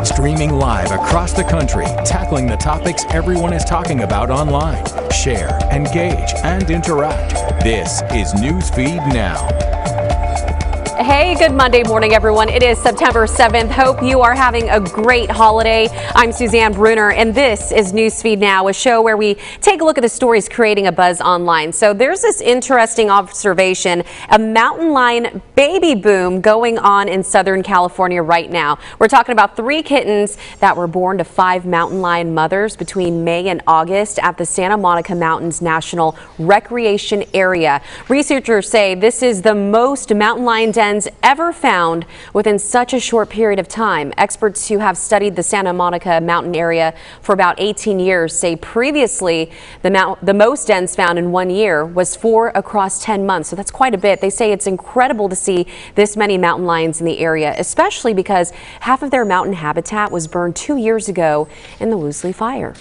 Streaming live across the country, tackling the topics everyone is talking about online. Share, engage, and interact. This is Newsfeed Now. Hey, good Monday morning, everyone. It is September 7th. Hope you are having a great holiday. I'm Suzanne Bruner, and this is Newsfeed Now, a show where we take a look at the stories creating a buzz online. So there's this interesting observation, a mountain lion baby boom going on in Southern California right now. We're talking about 3 kittens that were born to 5 mountain lion mothers between May and August at the Santa Monica Mountains National Recreation Area. Researchers say this is the most mountain lion dens ever found within such a short period of time. Experts who have studied the Santa Monica mountain area for about 18 years say previously the most dens found in 1 year was 4 across 10 months. So that's quite a bit. They say it's incredible to see this many mountain lions in the area, especially because half of their mountain habitat was burned 2 years ago in the Woolsey fire.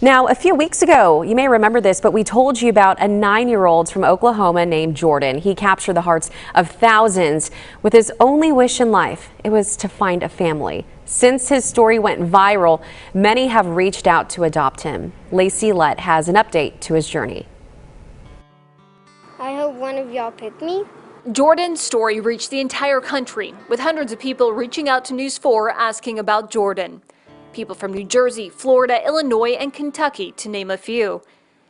Now, a few weeks ago, you may remember this, but we told you about a 9-year-old from Oklahoma named Jordan. He captured the hearts of thousands with his only wish in life. It was to find a family. Since his story went viral, many have reached out to adopt him. Lacey Lett has an update to his journey. I hope one of y'all pick me. Jordan's story reached the entire country, with hundreds of people reaching out to News 4 asking about Jordan. People from New Jersey, Florida, Illinois, and Kentucky, to name a few.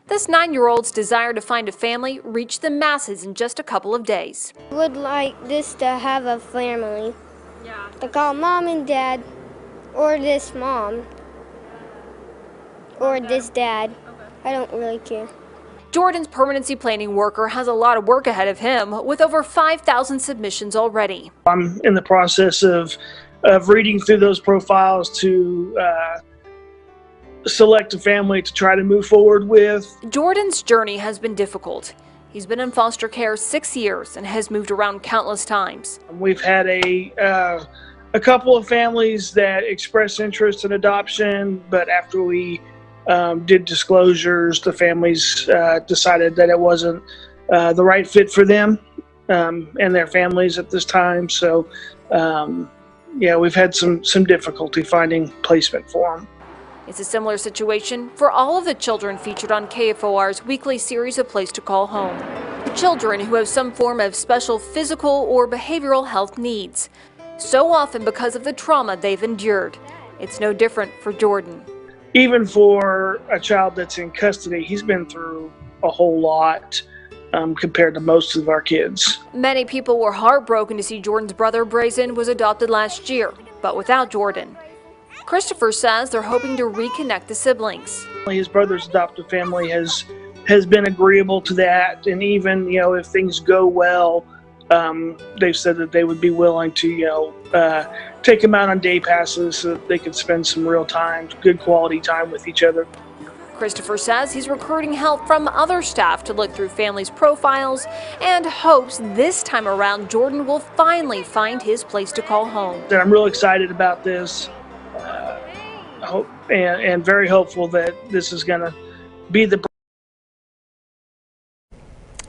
This 9-year-old's desire to find a family reached the masses in just a couple of days. I would like this to have a family. Yeah. To call mom and dad, or this mom, or this dad. I don't really care. Jordan's permanency planning worker has a lot of work ahead of him, with over 5,000 submissions already. I'm in the process of reading through those profiles to select a family to try to move forward with. Jordan's journey has been difficult. He's been in foster care 6 years and has moved around countless times. We've had a couple of families that expressed interest in adoption, but after we did disclosures, the families decided that it wasn't the right fit for them and their families at this time. So yeah, we've had some difficulty finding placement for them. It's a similar situation for all of the children featured on KFOR's weekly series of Place to Call Home. Children who have some form of special physical or behavioral health needs, so often because of the trauma they've endured. It's no different for Jordan. Even for a child that's in custody, he's been through a whole lot compared to most of our kids. Many people were heartbroken to see Jordan's brother Brazen was adopted last year, but without Jordan. Christopher says they're hoping to reconnect the siblings. His brother's adoptive family has been agreeable to that, and even if things go well, they've said that they would be willing to take him out on day passes so that they could spend some real time, good quality time with each other. Christopher says he's recruiting help from other staff to look through families' profiles and hopes this time around Jordan will finally find his place to call home. And I'm real excited about this and very hopeful that this is going to be the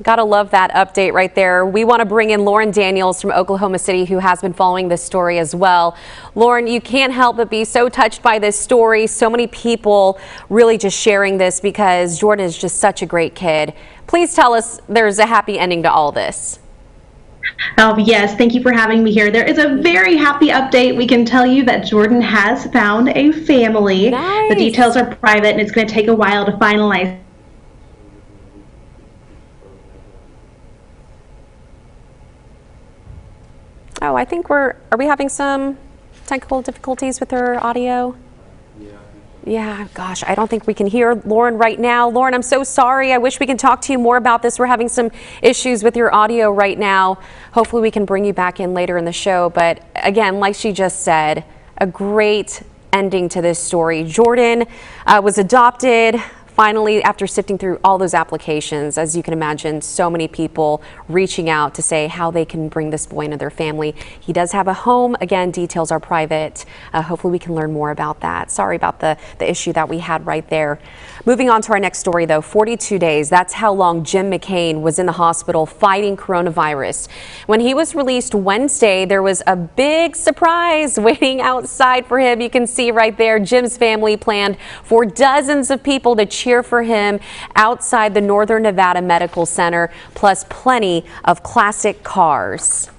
Gotta love that update right there. We want to bring in Lauren Daniels from Oklahoma City, who has been following this story as well. Lauren, you can't help but be so touched by this story. So many people really just sharing this because Jordan is just such a great kid. Please tell us there's a happy ending to all this. Oh, yes. Thank you for having me here. There is a very happy update. We can tell you that Jordan has found a family. Nice. The details are private and it's going to take a while to finalize. Oh, I think are we having some technical difficulties with her audio? Yeah, gosh, I don't think we can hear Lauren right now. Lauren, I'm so sorry. I wish we could talk to you more about this. We're having some issues with your audio right now. Hopefully we can bring you back in later in the show. But again, like she just said, a great ending to this story. Jordan was adopted Finally, after sifting through all those applications, as you can imagine, so many people reaching out to say how they can bring this boy into their family. He does have a home. Again, details are private. Hopefully we can learn more about that. Sorry about the issue that we had right there. Moving on to our next story, though, 42 days. That's how long Jim McCain was in the hospital fighting coronavirus. When he was released Wednesday, there was a big surprise waiting outside for him. You can see right there, Jim's family planned for dozens of people to cheer for him outside the Northern Nevada Medical Center, plus plenty of classic cars.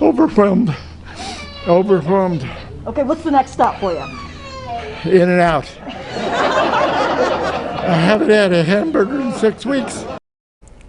Overwhelmed. Okay, what's the next stop for you? In and out. I haven't had a hamburger in 6 weeks.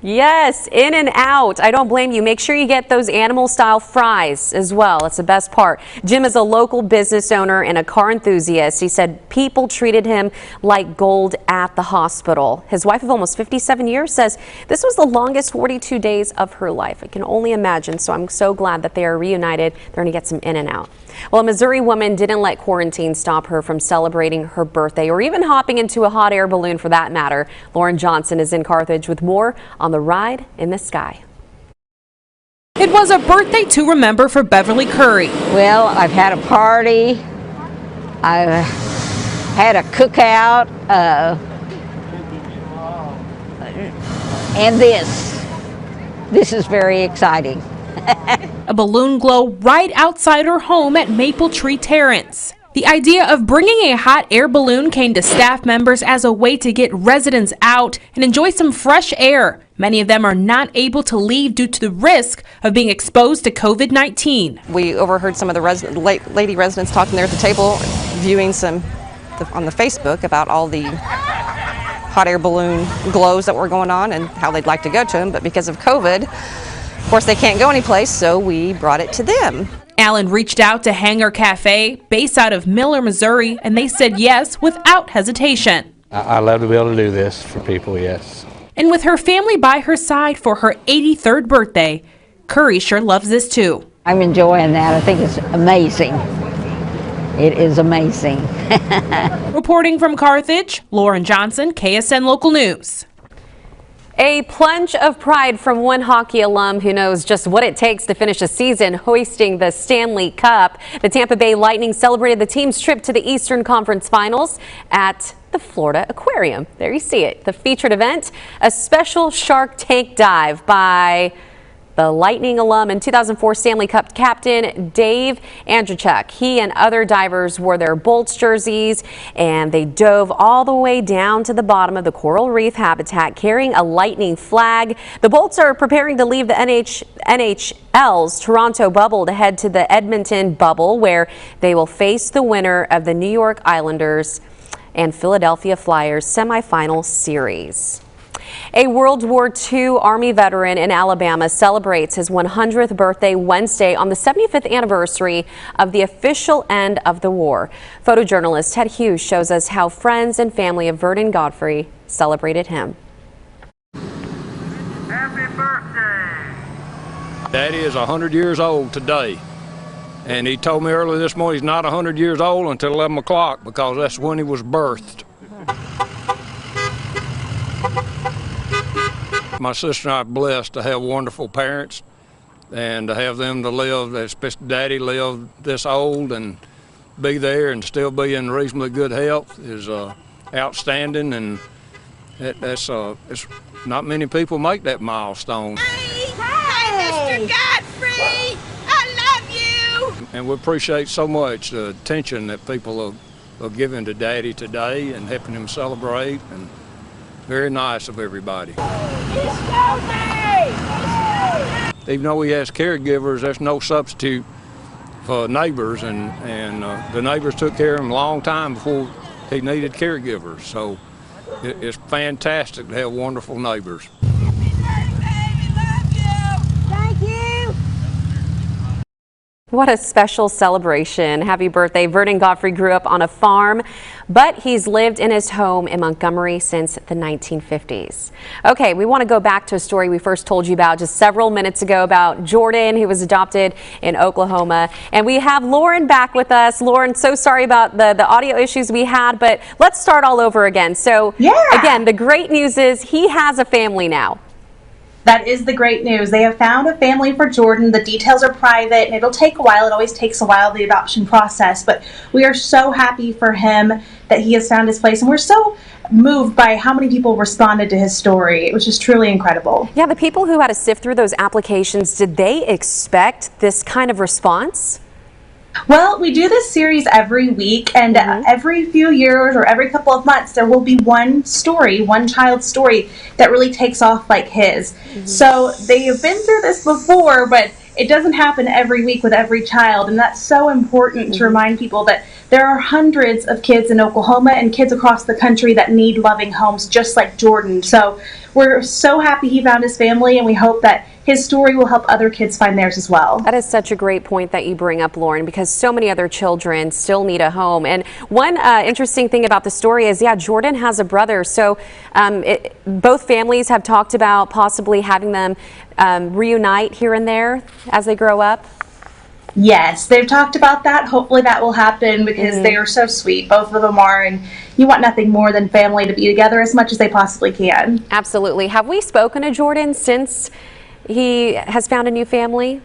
Yes, in and out. I don't blame you. Make sure you get those animal style fries as well. That's the best part. Jim is a local business owner and a car enthusiast. He said people treated him like gold at the hospital. His wife of almost 57 years says this was the longest 42 days of her life. I can only imagine. So I'm so glad that they are reunited. They're going to get some in and out. Well, a Missouri woman didn't let quarantine stop her from celebrating her birthday or even hopping into a hot air balloon for that matter. Lauren Johnson is in Carthage with more on the ride in the sky. It was a birthday to remember for Beverly Curry. Well, I've had a party. I've had a cookout. And this is very exciting. A balloon glow right outside her home at Maple Tree Terrace. The idea of bringing a hot air balloon came to staff members as a way to get residents out and enjoy some fresh air. Many of them are not able to leave due to the risk of being exposed to COVID-19. We overheard some of the lady residents talking there at the table, viewing some on the Facebook about all the hot air balloon glows that were going on and how they'd like to go to them, but because of COVID, of course, they can't go anyplace, so we brought it to them. Alan reached out to Hangar Cafe, based out of Miller, Missouri, and they said yes without hesitation. I love to be able to do this for people, yes. And with her family by her side for her 83rd birthday, Curry sure loves this too. I'm enjoying that. I think it's amazing. It is amazing. Reporting from Carthage, Lauren Johnson, KSN Local News. A plunge of pride from one hockey alum who knows just what it takes to finish a season hoisting the Stanley Cup. The Tampa Bay Lightning celebrated the team's trip to the Eastern Conference Finals at the Florida Aquarium. There you see it. The featured event, a special Shark Tank dive by the Lightning alum and 2004 Stanley Cup captain Dave Andrzejczyk. He and other divers wore their Bolts jerseys and they dove all the way down to the bottom of the coral reef habitat carrying a Lightning flag. The Bolts are preparing to leave the NHL's Toronto bubble to head to the Edmonton bubble, where they will face the winner of the New York Islanders and Philadelphia Flyers semifinal series. A World War II Army veteran in Alabama celebrates his 100th birthday Wednesday on the 75th anniversary of the official end of the war. Photojournalist Ted Hughes shows us how friends and family of Vernon Godfrey celebrated him. Happy birthday! Daddy is 100 years old today. And he told me earlier this morning he's not 100 years old until 11 o'clock because that's when he was birthed. My sister and I are blessed to have wonderful parents and to have them to live, especially Daddy live this old and be there and still be in reasonably good health is outstanding, and it's not many people make that milestone. Hey, Mr. Godfrey! I love you! And we appreciate so much the attention that people are giving to Daddy today and helping him celebrate, and very nice of everybody. Even though he has caregivers, there's no substitute for neighbors, and the neighbors took care of him a long time before he needed caregivers. So it's fantastic to have wonderful neighbors. What a special celebration. Happy birthday. Vernon Godfrey grew up on a farm, but he's lived in his home in Montgomery since the 1950s. Okay, we want to go back to a story we first told you about just several minutes ago about Jordan, who was adopted in Oklahoma. And we have Lauren back with us. Lauren, so sorry about the audio issues we had, but let's start all over again. So again, the great news is he has a family now. That is the great news. They have found a family for Jordan. The details are private and it'll take a while. It always takes a while, the adoption process, but we are so happy for him that he has found his place, and we're so moved by how many people responded to his story. It was just truly incredible. Yeah, the people who had to sift through those applications, did they expect this kind of response? Well, we do this series every week, and every few years or every couple of months there will be one story, one child's story that really takes off like his. So they have been through this before, but it doesn't happen every week with every child, and that's so important to remind people that there are hundreds of kids in Oklahoma and kids across the country that need loving homes just like Jordan. So we're so happy he found his family, and we hope that his story will help other kids find theirs as well. That is such a great point that you bring up, Lauren, because so many other children still need a home. And one interesting thing about the story is, Jordan has a brother. So both families have talked about possibly having them reunite here and there as they grow up. Yes, they've talked about that. Hopefully that will happen because they are so sweet. Both of them are, and you want nothing more than family to be together as much as they possibly can. Absolutely. Have we spoken to Jordan since he has found a new family?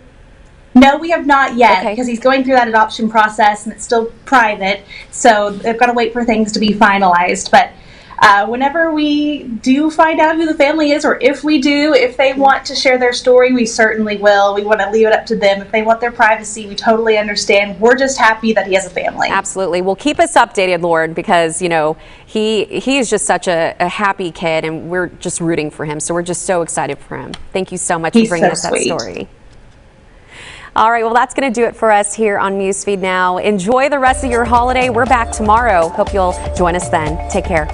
No, we have not yet, because he's going through that adoption process and it's still private, so they've got to wait for things to be finalized. But whenever we do find out who the family is, or if we do, if they want to share their story, we certainly will. We want to leave it up to them. If they want their privacy, we totally understand. We're just happy that he has a family. Absolutely. Well, keep us updated, Lauren, because, you know, he is just such a happy kid, and we're just rooting for him. So we're just so excited for him. Thank you so much for bringing us that story. All right, well, that's going to do it for us here on Newsfeed Now. Enjoy the rest of your holiday. We're back tomorrow. Hope you'll join us then. Take care.